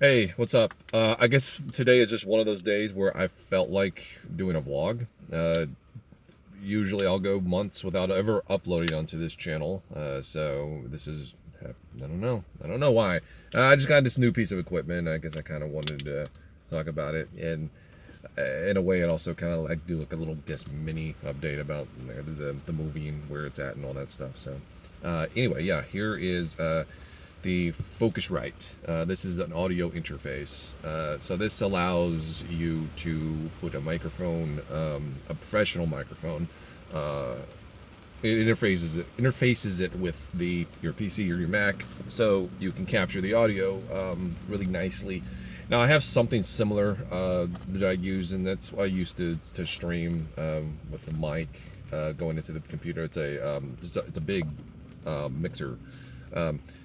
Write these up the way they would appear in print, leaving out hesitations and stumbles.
Hey, what's up? I guess today is just one of those days where I felt like doing a vlog. Usually I'll go months without ever uploading onto this channel. So this is, I don't know. I don't know why. I just got this new piece of equipment. I guess I kind of wanted to talk about it. And in a way, it also kind of like do like a little, guess, mini update about the movie and where it's at and all that stuff. So anyway, yeah, here is the Focusrite. This is an audio interface. So this allows you to put a microphone, a professional microphone. It interfaces it with your PC or your Mac, so you can capture the audio really nicely. Now I have something similar that I use, and that's what I used to stream with the mic going into the computer. It's a big mixer.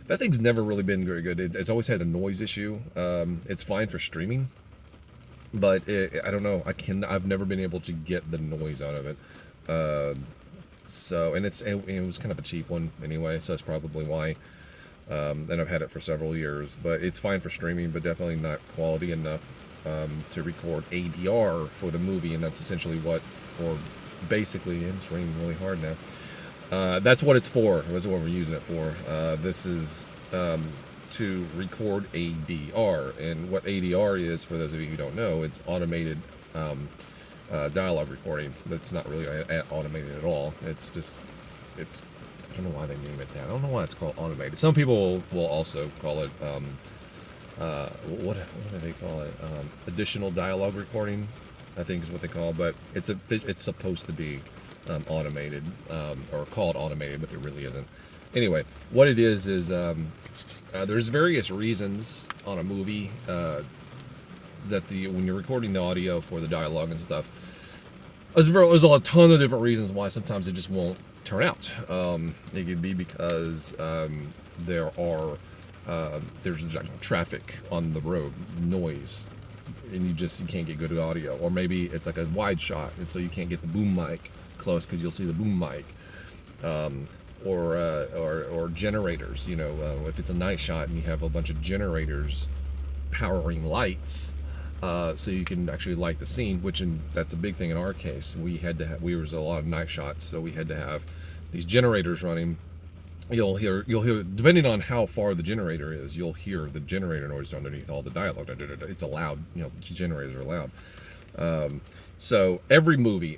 That thing's never really been very good. It's always had a noise issue. It's fine for streaming, but I don't know. I've never been able to get the noise out of it. And it was kind of a cheap one anyway, so that's probably why. And I've had it for several years, but it's fine for streaming, but definitely not quality enough to record ADR for the movie, and that's essentially or basically, it's raining really hard now. That's what it's for. That's what we're using it for. This is to record ADR, and what ADR is, for those of you who don't know, it's automated dialogue recording. But it's not really automated at all. It's I don't know why they name it that. I don't know why it's called automated. Some people will also call it what do they call it? Additional dialogue recording, I think is what they call it. But it's supposed to be automated, or called automated, but it really isn't. Anyway, what it is there's various reasons on a movie that when you're recording the audio for the dialogue and stuff, there's a ton of different reasons why sometimes it just won't turn out. It could be because there's like traffic on the road, noise, and you can't get good audio. Or maybe it's like a wide shot, and so you can't get the boom mic close because you'll see the boom mic. Or generators. If it's a night shot and you have a bunch of generators powering lights, so you can actually light the scene. That's a big thing in our case. We was a lot of night shots, so we had to have these generators running. You'll hear, depending on how far the generator is, you'll hear the generator noise underneath all the dialogue. It's a loud, the generators are loud. So every movie,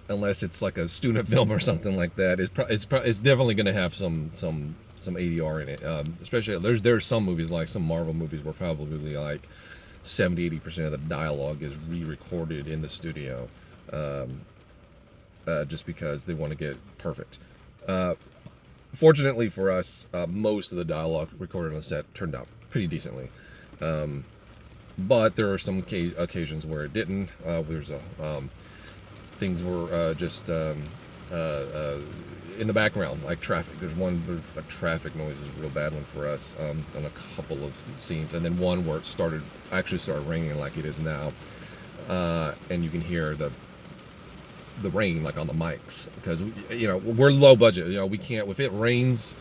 unless it's like a student film or something like that, it's definitely going to have some ADR in it. Especially there's some movies, like some Marvel movies, where probably like 70-80% of the dialogue is re-recorded in the studio, just because they want to get it perfect. Fortunately for us, most of the dialogue recorded on the set turned out pretty decently. But there are some occasions where it didn't. Things were just in the background, like traffic. There's like traffic noise is a real bad one for us on a couple of scenes, and then one where it started raining like it is now, and you can hear the rain like on the mics, because we're low budget. We can't, if it rains,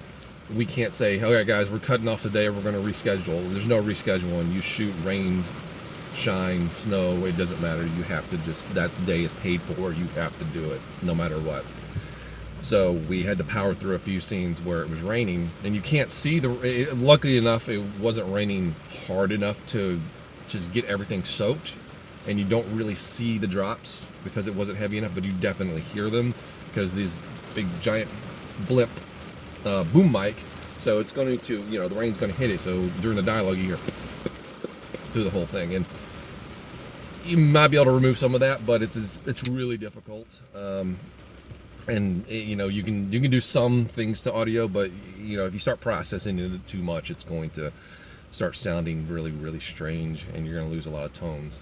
we can't say, okay guys, we're cutting off today, we're going to reschedule. There's no rescheduling. You shoot rain, shine, snow, it doesn't matter. You have to that day is paid for. You have to do it no matter what. So we had to power through a few scenes where it was raining, and you can't see luckily enough, it wasn't raining hard enough to just get everything soaked, and you don't really see the drops because it wasn't heavy enough, but you definitely hear them because these big giant blimp boom mic. So it's going to, the rain's going to hit it. So during the dialogue, you hear through the whole thing, and you might be able to remove some of that, but it's really difficult. And you can do some things to audio, but if you start processing it too much, it's going to start sounding really, really strange, and you're going to lose a lot of tones.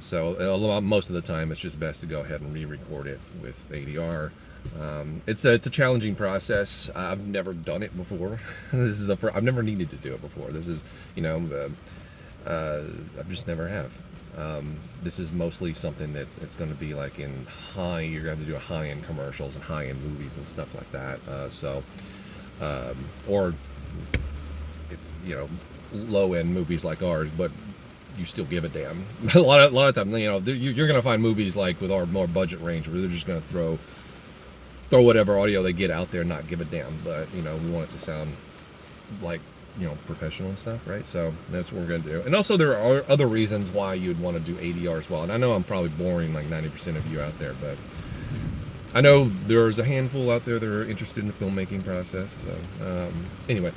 So most of the time, it's just best to go ahead and re-record it with ADR. It's a challenging process. I've never done it before. I've never needed to do it before. This is, I've just never have. This is mostly something it's going to be like you're going to have to do high-end commercials and high-end movies and stuff like that. Or low end movies like ours, but you still give a damn. a lot of time, you're gonna find movies like with our more budget range where they're just gonna throw whatever audio they get out there and not give a damn. But we want it to sound like professional and stuff, right? So that's what we're gonna do. And also there are other reasons why you'd want to do ADR as well. And I know I'm probably boring like 90% of you out there, but I know there's a handful out there that are interested in the filmmaking process. So anyway,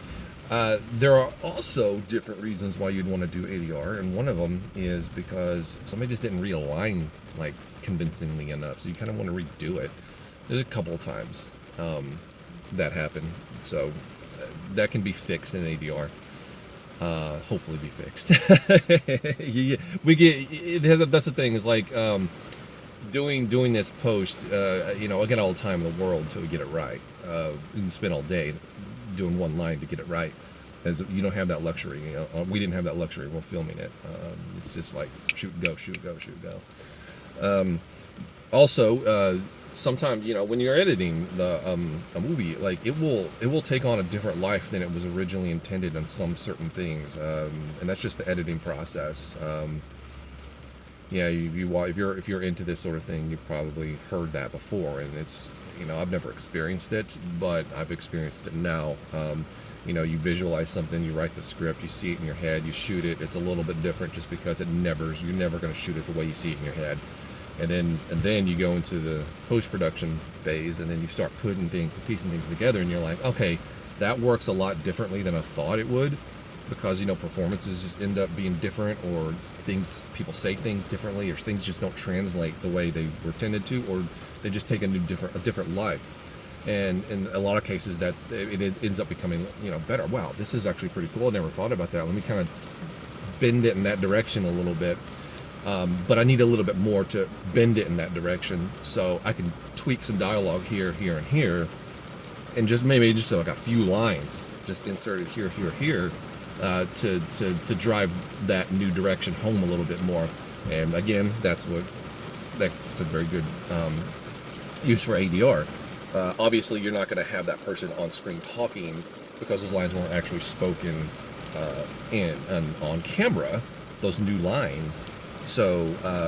there are also different reasons why you'd want to do ADR, and one of them is because somebody just didn't realign like convincingly enough, so you kind of want to redo it. There's a couple of times that happened, so that can be fixed in ADR. Hopefully be fixed. That's the thing, is like doing this post, I get all the time in the world until we get it right. We can spend all day doing one line to get it right, as you don't have that luxury. We didn't have that luxury while filming it. It's just like shoot, go, shoot, go, shoot, go. Also, sometimes when you're editing a movie, like it will take on a different life than it was originally intended on some certain things, and that's just the editing process. If you're into this sort of thing, you've probably heard that before, and it's I've never experienced it, but I've experienced it now. You visualize something, you write the script, you see it in your head, you shoot it. It's a little bit different just because you're never going to shoot it the way you see it in your head. And then you go into the post-production phase, and then you start piecing things together, and you're like, okay, that works a lot differently than I thought it would, because performances just end up being different, or people say things differently, or things just don't translate the way they were intended to, or they just take a different life. And in a lot of cases, that it ends up becoming better. Wow, this is actually pretty cool. I never thought about that. Let me kind of bend it in that direction a little bit. But I need a little bit more to bend it in that direction, so I can tweak some dialogue here, and here, and just like a few lines just inserted here, to drive that new direction home a little bit more. And again, that's a very good use for ADR. Obviously, you're not going to have that person on screen talking, because those lines weren't actually spoken on camera. Those new lines. So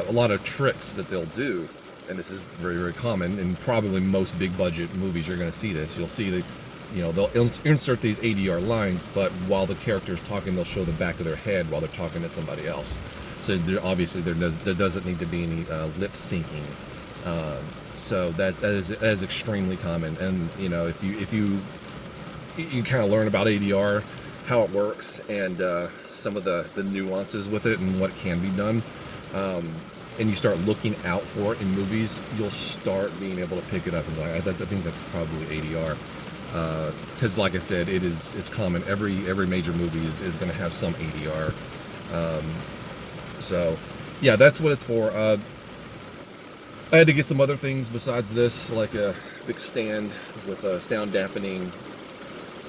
a lot of tricks that they'll do, and this is very, very common in probably most big budget movies, you're going to see this. You'll see they'll insert these ADR lines, but while the character's talking, they'll show the back of their head while they're talking to somebody else. So there doesn't need to be any lip syncing. So that is extremely common. And if you kind of learn about ADR, how it works, and some of the nuances with it and what can be done, and you start looking out for it in movies, you'll start being able to pick it up. And I think that's probably ADR, because like I said, it's common. Every major movie is going to have some ADR. So yeah, that's what it's for. I had to get some other things besides this, like a big stand with sound dampening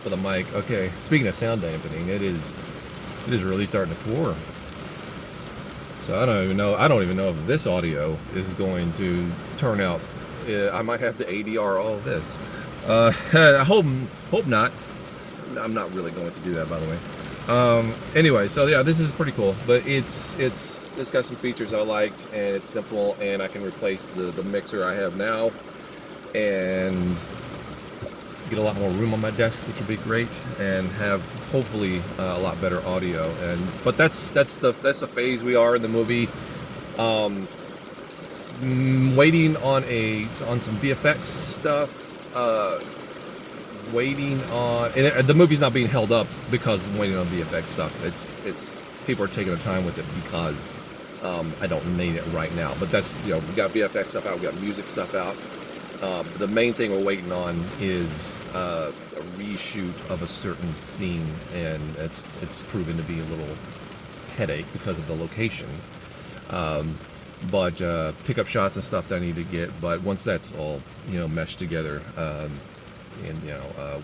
for the mic. Okay, speaking of sound dampening, it is really starting to pour. So I don't even know if this audio is going to turn out. I might have to ADR all of this. I hope not. I'm not really going to do that, by the way. Anyway, so yeah, this is pretty cool, but it's got some features I liked, and it's simple, and I can replace the mixer I have now, and get a lot more room on my desk, which would be great, and have hopefully a lot better audio. But that's the phase we are in the movie. Waiting on some VFX stuff. Waiting on, and the movie's not being held up because I'm waiting on VFX stuff. It's people are taking their time with it because I don't need it right now. But that's we got VFX stuff out, we got music stuff out. The main thing we're waiting on is a reshoot of a certain scene, and it's proven to be a little headache because of the location. But pickup shots and stuff that I need to get. But once that's all meshed together, and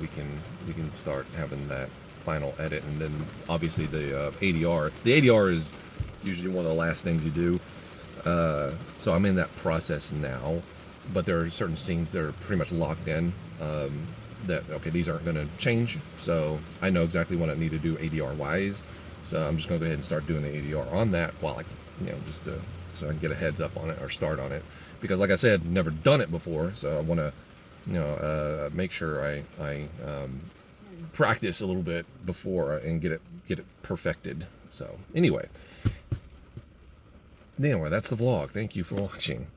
we can start having that final edit, and then obviously the ADR. The ADR is usually one of the last things you do. So I'm in that process now. But there are certain scenes that are pretty much locked in. that okay, these aren't going to change, so I know exactly what I need to do ADR wise. So I'm just going to go ahead and start doing the ADR on that while just to, so I can get a heads up on it or start on it, because like I said, never done it before, so I want to make sure I practice a little bit before and get it perfected. So anyway, that's the vlog. Thank you for watching.